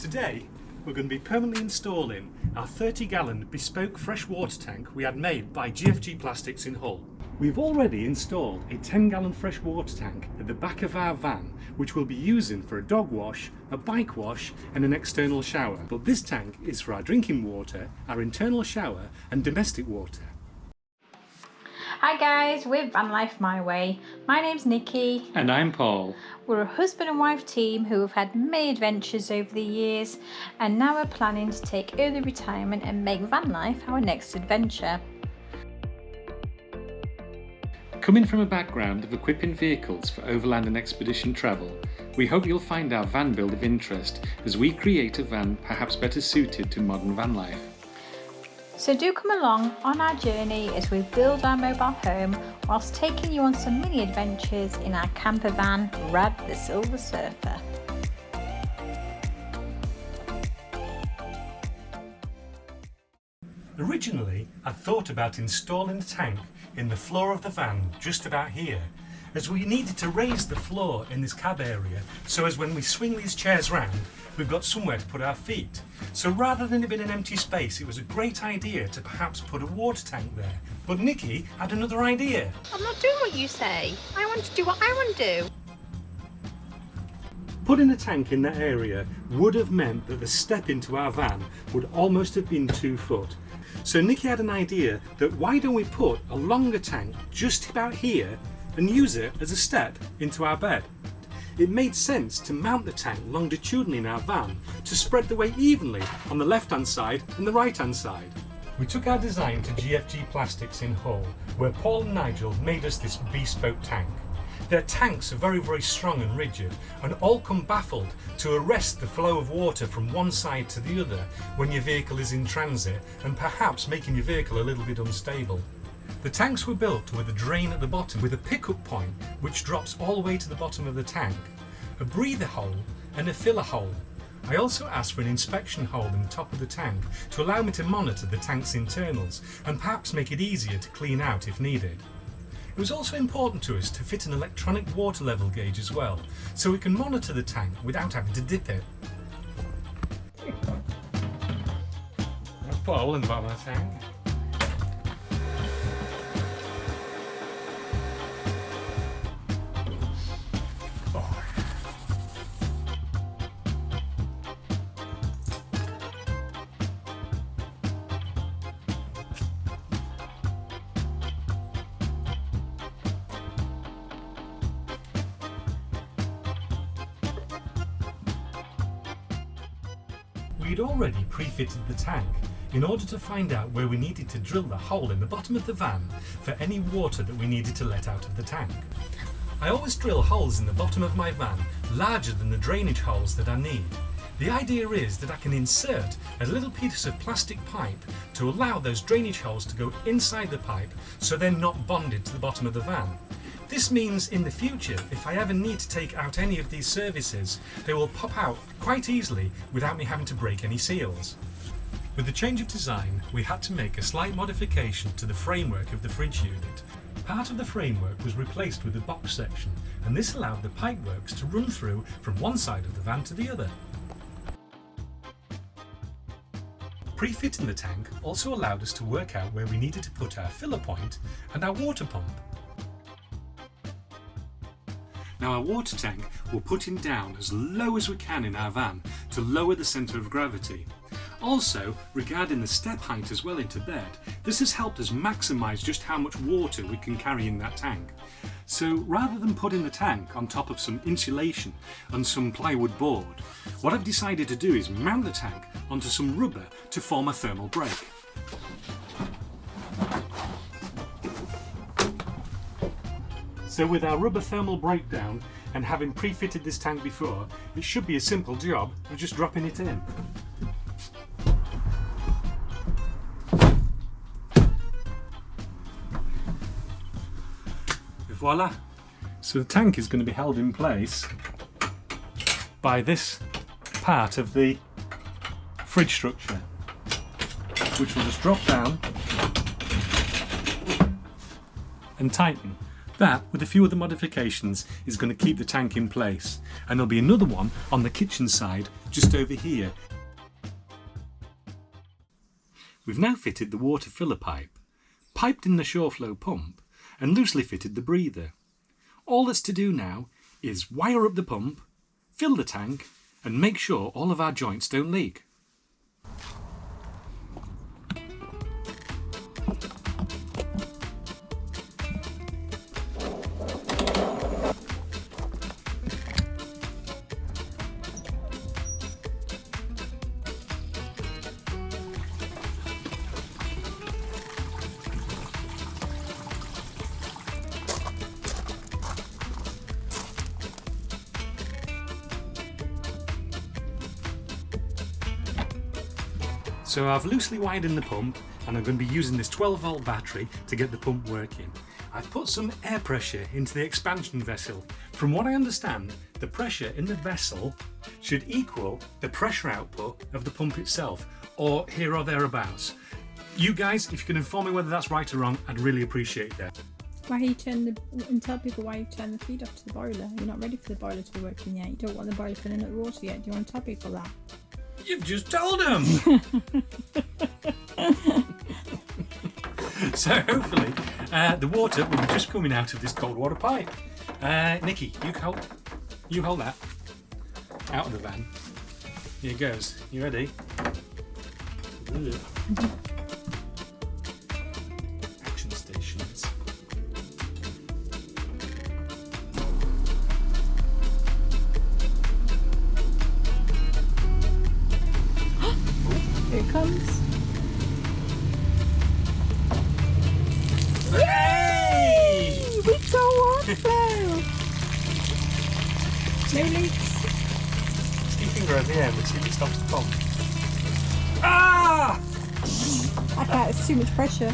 Today we're going to be permanently installing our 30-gallon bespoke fresh water tank we had made by GFG Plastics in Hull. We've already installed a 10-gallon fresh water tank at the back of our van, which we'll be using for a dog wash, a bike wash and an external shower. But this tank is for our drinking water, our internal shower and domestic water. Hi guys, we're Van Life My Way. My name's Nikki. And I'm Paul. We're a husband and wife team who have had many adventures over the years and now are planning to take early retirement and make van life our next adventure. Coming from a background of equipping vehicles for overland and expedition travel, we hope you'll find our van build of interest as we create a van perhaps better suited to modern van life. So do come along on our journey as we build our mobile home whilst taking you on some mini adventures in our camper van, Rad the Silver Surfer. Originally, I thought about installing the tank in the floor of the van just about here, as we needed to raise the floor in this cab area so as when we swing these chairs round, we've got somewhere to put our feet. So rather than it being an empty space, it was a great idea to perhaps put a water tank there. But Nikki had another idea. I'm not doing what you say. I want to do what I want to do. Putting a tank in that area would have meant that the step into our van would almost have been 2 foot. So Nikki had an idea that why don't we put a longer tank just about here and use it as a step into our bed. It made sense to mount the tank longitudinally in our van to spread the weight evenly on the left hand side and the right hand side. We took our design to GFG Plastics in Hull, where Paul and Nigel made us this bespoke tank. Their tanks are very strong and rigid and all come baffled to arrest the flow of water from one side to the other when your vehicle is in transit and perhaps making your vehicle a little bit unstable. The tanks were built with a drain at the bottom with a pickup point which drops all the way to the bottom of the tank, a breather hole and a filler hole. I also asked for an inspection hole in the top of the tank to allow me to monitor the tank's internals and perhaps make it easier to clean out if needed. It was also important to us to fit an electronic water level gauge as well, so we can monitor the tank without having to dip it. Put a hole in the bottom of the tank. We'd already pre-fitted the tank in order to find out where we needed to drill the hole in the bottom of the van for any water that we needed to let out of the tank. I always drill holes in the bottom of my van larger than the drainage holes that I need. The idea is that I can insert a little piece of plastic pipe to allow those drainage holes to go inside the pipe so they're not bonded to the bottom of the van. This means in the future, if I ever need to take out any of these services, they will pop out quite easily without me having to break any seals. With the change of design, we had to make a slight modification to the framework of the fridge unit. Part of the framework was replaced with a box section, and this allowed the pipeworks to run through from one side of the van to the other. Pre-fitting the tank also allowed us to work out where we needed to put our filler point and our water pump. Now our water tank we're putting down as low as we can in our van to lower the centre of gravity. Also, regarding the step height as well into bed, this has helped us maximise just how much water we can carry in that tank. So rather than putting the tank on top of some insulation and some plywood board, what I've decided to do is mount the tank onto some rubber to form a thermal break. So with our rubber thermal breakdown and having pre-fitted this tank before, it should be a simple job of just dropping it in. Voila! So the tank is going to be held in place by this part of the fridge structure, which will just drop down and tighten. That, with a few other modifications, is going to keep the tank in place, and there'll be another one on the kitchen side just over here. We've now fitted the water filler pipe, piped in the shore flow pump and loosely fitted the breather. All that's to do now is wire up the pump, fill the tank and make sure all of our joints don't leak. So I've loosely wired in the pump and I'm going to be using this 12-volt battery to get the pump working. I've put some air pressure into the expansion vessel. From what I understand, the pressure in the vessel should equal the pressure output of the pump itself, or here or thereabouts. You guys, if you can inform me whether that's right or wrong, I'd really appreciate that. Why you and tell people why you turn the feed off to the boiler. You're not ready for the boiler to be working yet. You don't want the boiler filling up the water yet. Do you want to tell people that? You've just told them! So hopefully the water will be just coming out of this cold water pipe. Nikki, you hold that out of the van. Here it goes. You ready? Action stations. Here it comes. Hey! We got water flow! No leaks. Stick your finger over the end and see if it stops the pump. Ah! I can't, it's too much pressure.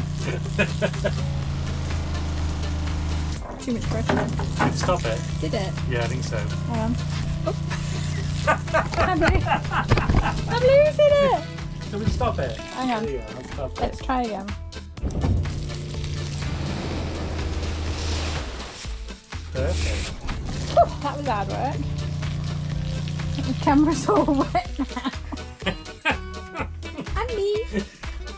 Too much pressure. Did it stop it? Did it? Yeah, I think so. Hang on. Oh. I'm losing it! Can we stop it? Hang on. Yeah, I'll stop it. Let's try again. Perfect. Whew, that was hard work. The camera's all wet now. And me.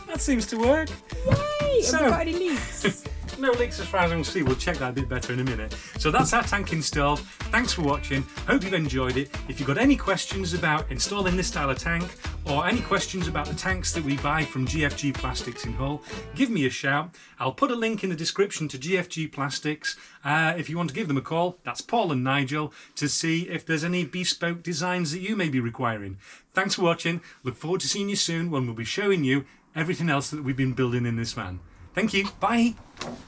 That seems to work. Yay! So- Have we got any leaks? No leaks as far as I can see. We'll check that a bit better in a minute. So that's our tank installed. Thanks for watching. Hope you've enjoyed it. If you've got any questions about installing this style of tank, or any questions about the tanks that we buy from GFG Plastics in Hull, give me a shout. I'll put a link in the description to GFG Plastics. If you want to give them a call, that's Paul and Nigel, to see if there's any bespoke designs that you may be requiring. Thanks for watching. Look forward to seeing you soon when we'll be showing you everything else that we've been building in this van. Thank you. Bye.